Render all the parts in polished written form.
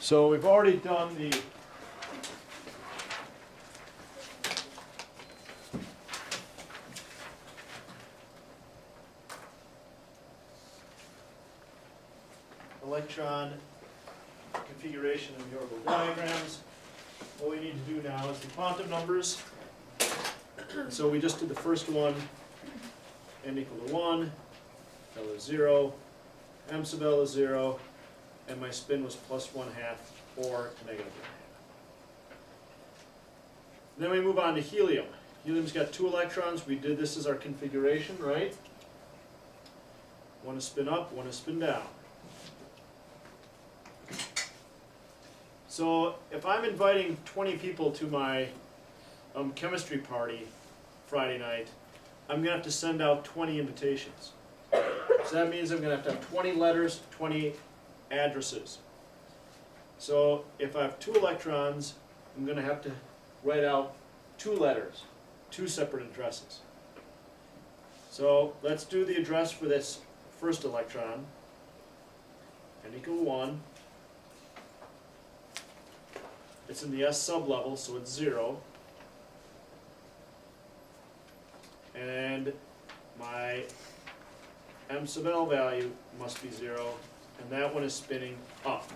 So we've already done the electron configuration in the orbital diagrams. What we need to do now is the quantum numbers. So we just did the first one, n equal to 1, L is 0, m sub L is 0, and my spin was plus 1/2 or negative 1/2. Then we move on to helium. Helium's got 2 electrons. We did this as our configuration, right? One is spin up, one is spin down. So if I'm inviting 20 people to my chemistry party Friday night, I'm going to have to send out 20 invitations. So that means I'm going to have 20 letters, 20 addresses. So if I have 2 electrons, I'm going to have to write out 2 letters, 2 separate addresses. So let's do the address for this first electron, n equal to 1. It's in the S sublevel, so it's 0. And my m sub L value must be 0, and that one is spinning up.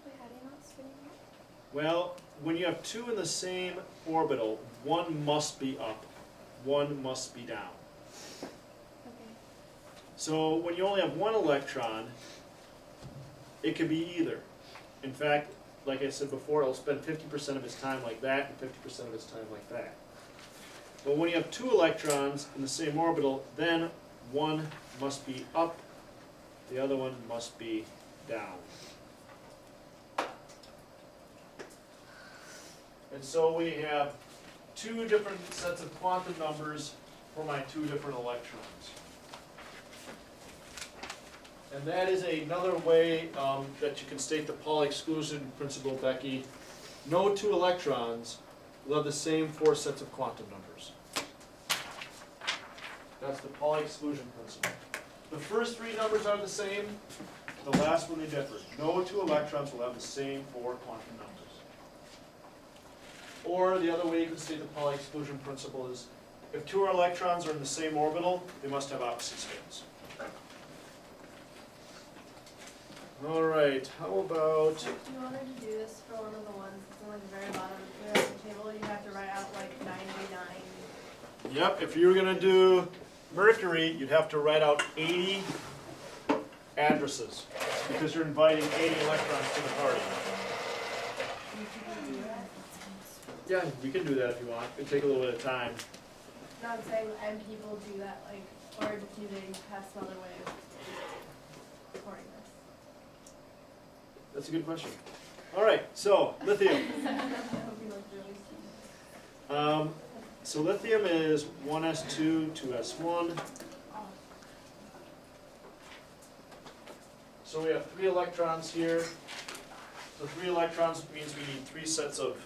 Wait, how do you not spinning up? Well, when you have 2 in the same orbital, one must be up, one must be down. Okay. So when you only have 1 electron, it could be either. In fact, like I said before, it'll spend 50% of its time like that and 50% of its time like that. But when you have 2 electrons in the same orbital, then one must be up, the other one must be down. And so we have 2 different sets of quantum numbers for my 2 different electrons. And that is another way that you can state the Pauli exclusion principle, Becky. No 2 electrons will have the same 4 sets of quantum numbers. That's the Pauli exclusion principle. The first 3 numbers are the same, the last one they differ. No 2 electrons will have the same 4 quantum numbers. Or the other way you can state the Pauli exclusion principle is, if 2 electrons are in the same orbital, they must have opposite spins. All right, how about... If you wanted to do this for one of the ones that's in like the very bottom of the table, you have to write out like 99. Yep, if you were going to do Mercury, you'd have to write out 80 addresses, because you're inviting 80 electrons to the party. Yeah, we can do that if you want. It'll take a little bit of time. No, I'm saying, and people do that, like, or do they have some other way of recording this? That's a good question. All right, so lithium. That would be like really stupid. So lithium is 1s2, 2s1. So we have 3 electrons here. So 3 electrons means we need 3 sets of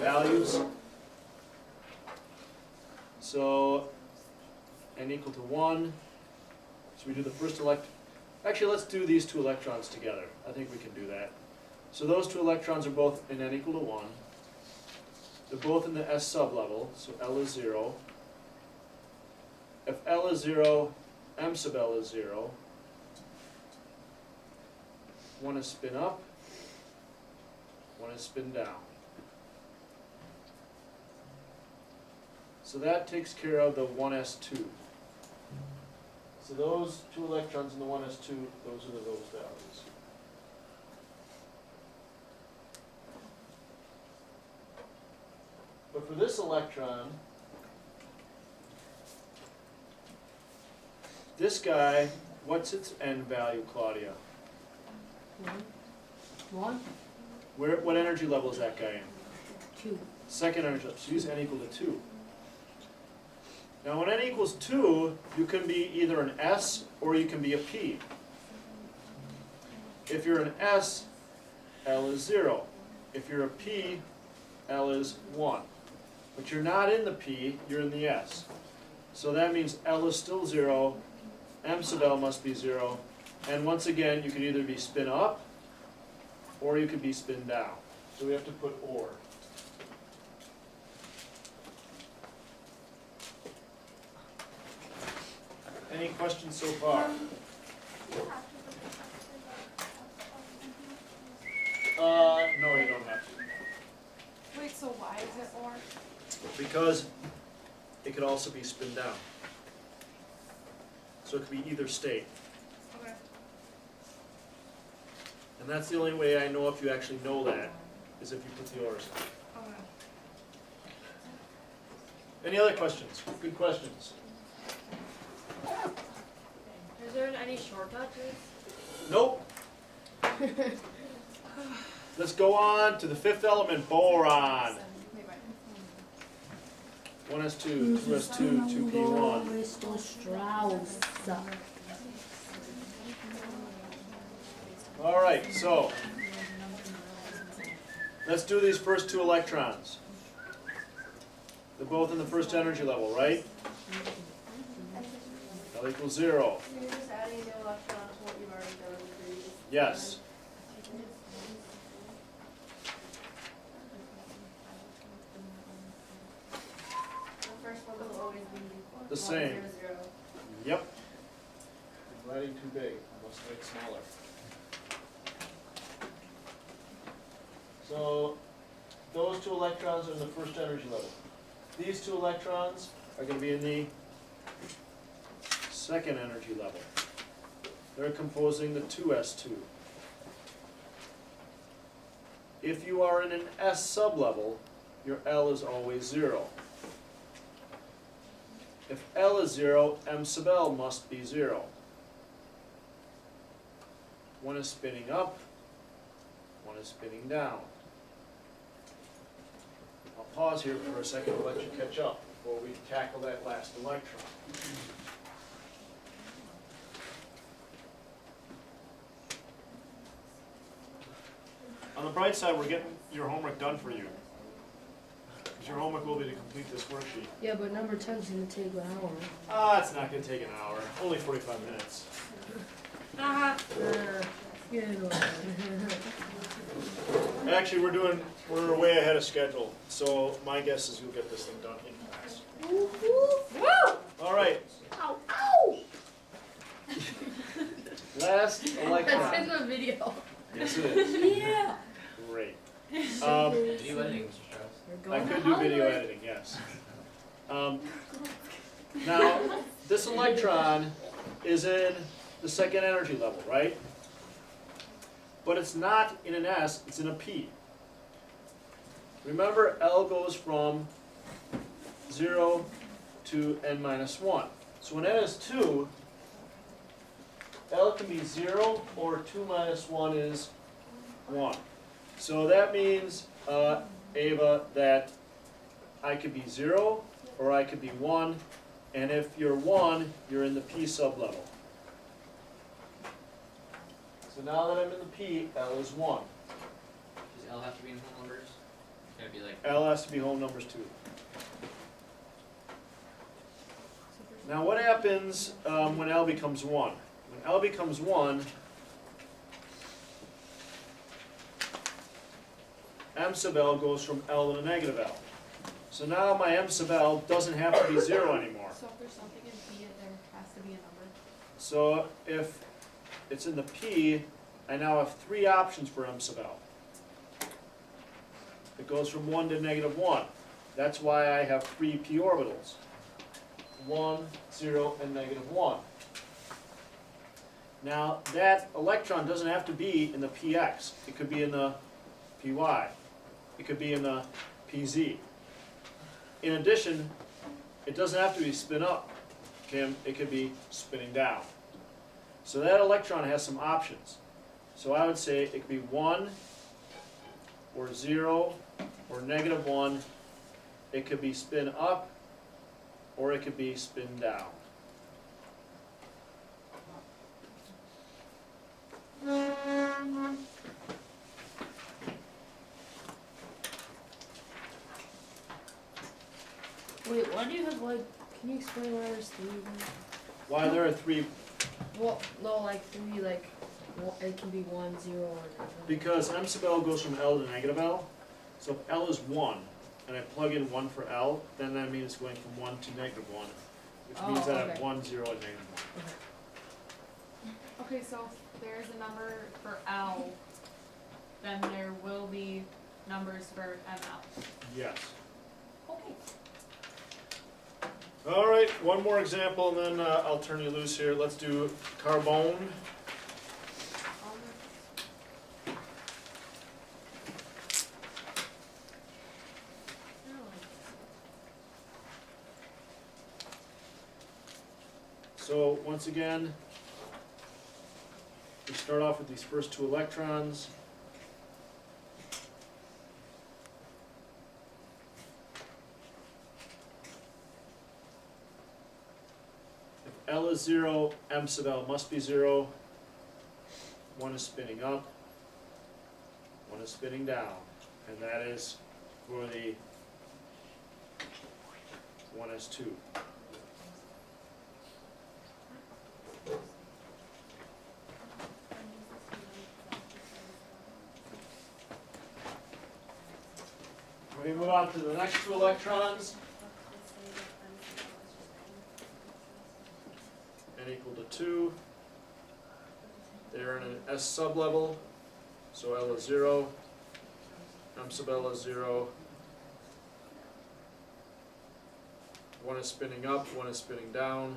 values. So n equal to 1. So we do the first Actually, let's do these 2 electrons together. I think we can do that. So those 2 electrons are both in n equal to 1. They're both in the S sublevel, so L is 0. If L is 0, m sub L is 0. One is spin up, one is spin down. So that takes care of the 1s2. So those 2 electrons in the 1s2, those are those values. But for this electron, this guy, what's its n value, Claudia? 1, What energy level is that guy in? 2. Second energy level, so use n equal to 2. Now when n equals 2, you can be either an S or you can be a P. If you're an S, L is 0. If you're a P, L is 1. But you're not in the P, you're in the S. So that means L is still 0, M sub L must be 0, and once again, you could either be spin up, or you could be spin down. So we have to put or. Any questions so far? No, you don't have to. Wait, so why is it or? Because it could also be spin down. So it could be either state. Okay. And that's the only way I know if you actually know that, is if you put the orders in. Okay. Any other questions? Good questions. Is there any shortcuts? Nope. Let's go on to the fifth element, boron. 1s2, 2s2, 2p1. All right, so let's do these first two electrons. They're both in the first energy level, right? L equals 0. So you're just adding a new electron to what you've already done in the previous. Yes. The first one will always be The 1, same. 0, 0. Yep. I'm writing too big. I must make smaller. So those two electrons are in the first energy level. These two electrons are going to be in the second energy level. They're composing the 2s2. If you are in an s sublevel, your L is always 0. If L is 0, M sub L must be 0. One is spinning up, one is spinning down. I'll pause here for a second to let you catch up before we tackle that last electron. On the bright side, we're getting your homework done for you. Because your homework will be to complete this worksheet. Yeah, but number 10's gonna take an hour. It's not going to take an hour. Only 45 minutes. Yeah, no. Actually, we're way ahead of schedule. So my guess is you'll get this thing done in class. Woo! All right. Ow! Ow! Last That's electron. in the video. Yes, it is. Yeah. Great. Video editing, Mr. Strauss. I could do video editing, yes. Now, this electron is in the second energy level, right? But it's not in an S, it's in a P. Remember, L goes from 0 to n minus 1. So when n is 2, L can be 0 or 2 minus 1 is 1. So that means, Ava, that I could be 0 or I could be 1, and if you're 1, you're in the P sublevel. So now that I'm in the P, L is 1. Does L have to be in whole numbers? Can it be like, L has to be whole numbers too. Now what happens when L becomes 1? When L becomes 1, M sub L goes from L to the negative L. So now my M sub L doesn't have to be 0 anymore. So if there's something in P, there has to be a number. So if it's in the P, I now have 3 options for M sub L. It goes from 1 to negative 1. That's why I have 3 p orbitals. 1, 0, and negative 1. Now that electron doesn't have to be in the px. It could be in the py. It could be in the pz. In addition, it doesn't have to be spin up, Kim. It could be spinning down. So that electron has some options. So I would say it could be 1 or 0 or negative 1. It could be spin up or it could be spin down. Wait, why do you have like Can you explain why there's three of them? Why there are three? Well, no, like three, like, it can be 1, 0, or nothing. Because m sub L goes from L to negative L. So if L is 1, and I plug in 1 for L, then that means it's going from 1 to negative 1, which means that I have okay. 1, 0, and negative 1. Okay. Okay, so if there's a number for L, then there will be numbers for ML. Yes. Okay. All right, one more example, and then I'll turn you loose here. Let's do carbone. So once again, we start off with these first two electrons. If L is 0, m sub L must be 0. One is spinning up, one is spinning down, and that is for the 1s2. We move on to the next two electrons, n equal to 2. They're in an S sublevel, so L is 0, m sub L is 0. One is spinning up, one is spinning down.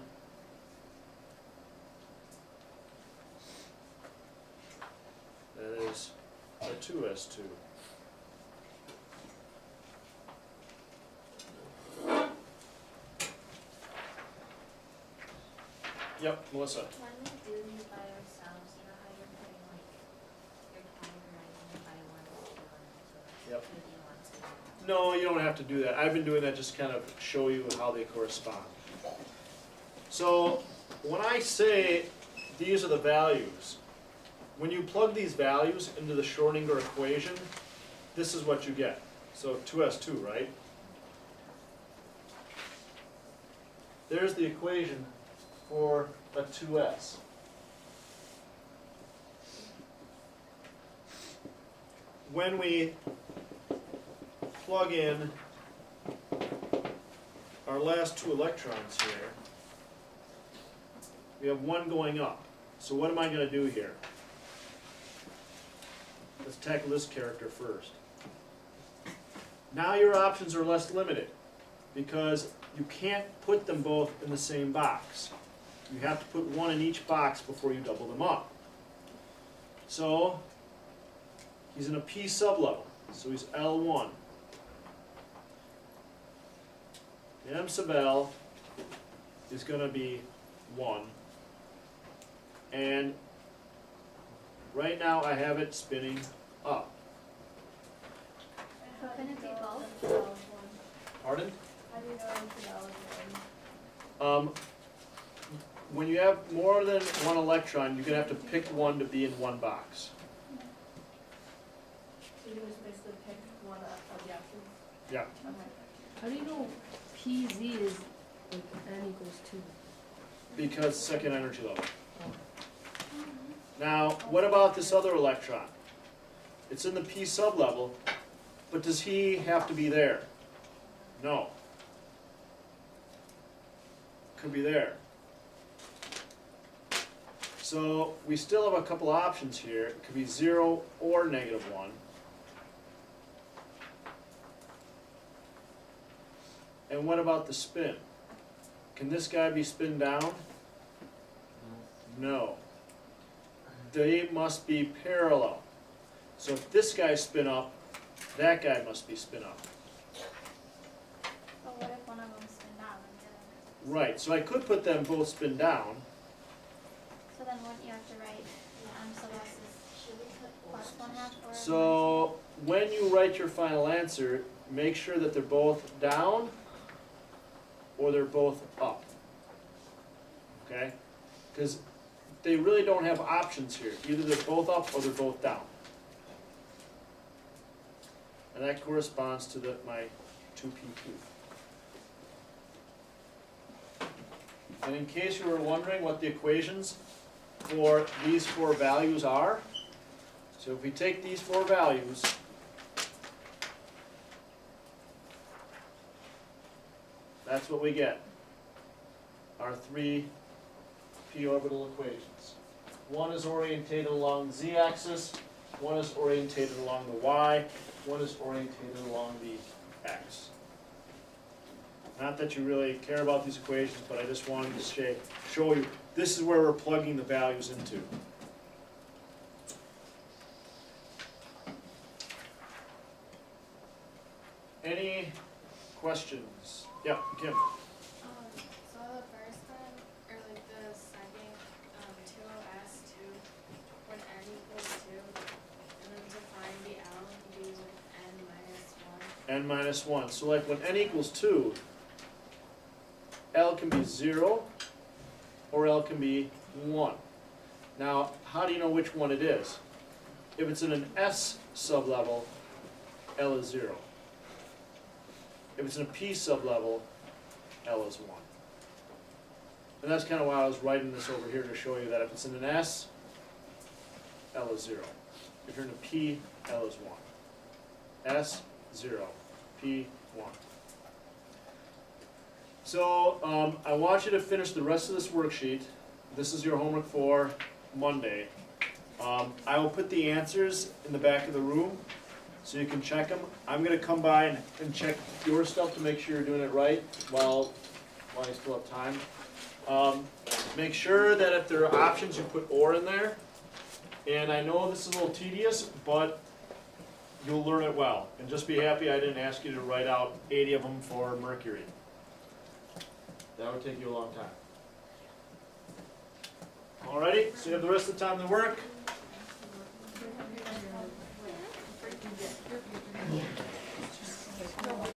That is a 2s2. Yep, Melissa. When we do these by ourselves, you know how you're putting like, you're categorizing it by one, two, Yep. who do you want to? No, you don't have to do that. I've been doing that just to kind of show you how they correspond. So when I say these are the values, when you plug these values into the Schrodinger equation, this is what you get. So 2s2, right? There's the equation for a 2s. When we plug in our last two electrons here, we have one going up. So what am I going to do here? Let's tackle this character first. Now your options are less limited because you can't put them both in the same box. You have to put one in each box before you double them up. So he's in a P sublevel, so he's L1. The m sub L is going to be 1. And right now I have it spinning up. Couldn't it be both? Pardon? How do you know if the L is one? When you have more than one electron, you're going to have to pick one to be in one box. So you just basically pick one of the options? Yeah. Okay. How do you know PZ is like n equals 2? Because second energy level. Now, what about this other electron? It's in the P sublevel, but does he have to be there? No. Could be there. So we still have a couple options here. It could be 0 or negative 1. And what about the spin? Can this guy be spin down? No. They must be parallel. So if this guy spin up, that guy must be spin up. But what if one of them spin down and the other? Right, so I could put them both spin down. So then wouldn't you have to write the m sub s is plus 1/2 or? So when you write your final answer, make sure that they're both down or they're both up. Okay? Because they really don't have options here. Either they're both up or they're both down. And that corresponds to my 2p2. And in case you were wondering what the equations for these four values are, so if we take these four values, that's what we get. Our three p orbital equations. One is orientated along the z-axis, one is orientated along the y, one is orientated along the x. Not that you really care about these equations, but I just wanted to show you, this is where we're plugging the values into. Any questions? Yeah, Kim. So the first one, or like the second, 2s2, when n equals 2, and then to find the L, you do with n minus 1. N minus 1. So like when n equals 2, L can be 0 or L can be 1. Now, how do you know which one it is? If it's in an S sublevel, L is 0. If it's in a P sublevel, L is 1. And that's kind of why I was writing this over here to show you that if it's in an S, L is 0. If you're in a P, L is 1. S, 0. P, 1. So I want you to finish the rest of this worksheet. This is your homework for Monday. I will put the answers in the back of the room so you can check them. I'm going to come by and check your stuff to make sure you're doing it right while you still have time. Make sure that if there are options, you put or in there. And I know this is a little tedious, but you'll learn it well. And just be happy I didn't ask you to write out 80 of them for Mercury. That would take you a long time. Alrighty, so you have the rest of the time to work.